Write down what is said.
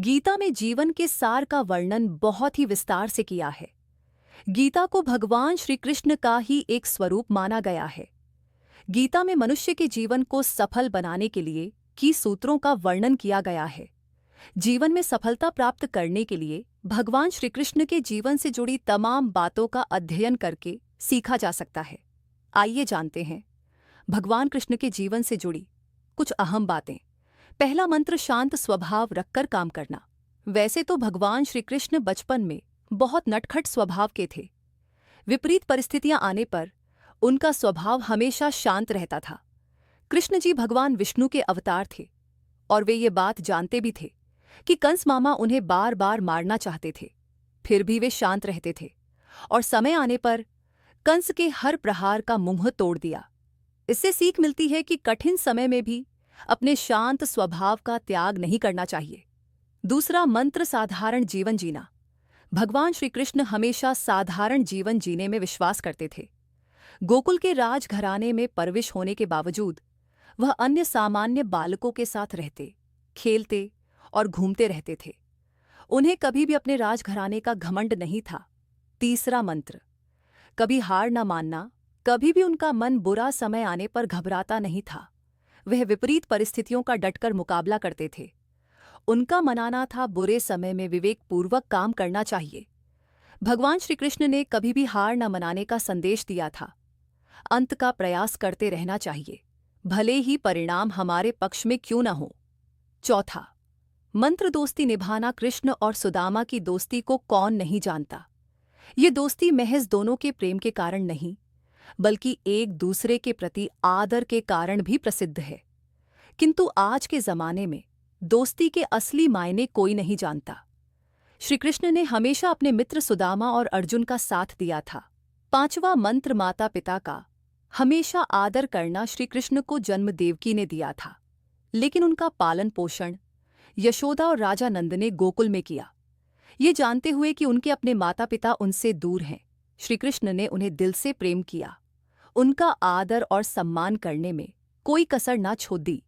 गीता में जीवन के सार का वर्णन बहुत ही विस्तार से किया है। गीता को भगवान श्री कृष्ण का ही एक स्वरूप माना गया है। गीता में मनुष्य के जीवन को सफल बनाने के लिए की सूत्रों का वर्णन किया गया है। जीवन में सफलता प्राप्त करने के लिए भगवान श्री कृष्ण के जीवन से जुड़ी तमाम बातों का अध्ययन करके सीखा जा सकता है। आइए जानते हैं भगवान कृष्ण के जीवन से जुड़ी कुछ अहम बातें। पहला मंत्र, शांत स्वभाव रखकर काम करना। वैसे तो भगवान श्री कृष्ण बचपन में बहुत नटखट स्वभाव के थे। विपरीत परिस्थितियां आने पर उनका स्वभाव हमेशा शांत रहता था। कृष्ण जी भगवान विष्णु के अवतार थे और वे ये बात जानते भी थे कि कंस मामा उन्हें बार बार मारना चाहते थे। फिर भी वे शांत रहते थे और समय आने पर कंस के हर प्रहार का मुंह तोड़ दिया। इससे सीख मिलती है कि कठिन समय में भी अपने शांत स्वभाव का त्याग नहीं करना चाहिए। दूसरा मंत्र, साधारण जीवन जीना। भगवान श्री कृष्ण हमेशा साधारण जीवन जीने में विश्वास करते थे। गोकुल के राजघराने में परविश होने के बावजूद वह अन्य सामान्य बालकों के साथ रहते, खेलते और घूमते रहते थे। उन्हें कभी भी अपने राजघराने का घमंड नहीं था। तीसरा मंत्र, कभी हार न मानना। कभी भी उनका मन बुरा समय आने पर घबराता नहीं था। वह विपरीत परिस्थितियों का डटकर मुकाबला करते थे। उनका मनाना था बुरे समय में विवेकपूर्वक काम करना चाहिए। भगवान श्री कृष्ण ने कभी भी हार न मनाने का संदेश दिया था। अंत का प्रयास करते रहना चाहिए, भले ही परिणाम हमारे पक्ष में क्यों न हो। चौथा मंत्र, दोस्ती निभाना। कृष्ण और सुदामा की दोस्ती को कौन नहीं जानता। ये दोस्ती महज दोनों के प्रेम के कारण नहीं, बल्कि एक दूसरे के प्रति आदर के कारण भी प्रसिद्ध है। किंतु आज के जमाने में दोस्ती के असली मायने कोई नहीं जानता। श्री कृष्ण ने हमेशा अपने मित्र सुदामा और अर्जुन का साथ दिया था। पांचवा मंत्र, माता पिता का हमेशा आदर करना। श्री कृष्ण को जन्म देवकी ने दिया था, लेकिन उनका पालन पोषण यशोदा और राजा नंद ने गोकुल में किया। ये जानते हुए कि उनके अपने माता पिता उनसे दूर हैं, श्री कृष्ण ने उन्हें दिल से प्रेम किया। उनका आदर और सम्मान करने में कोई कसर न छोड़ दी।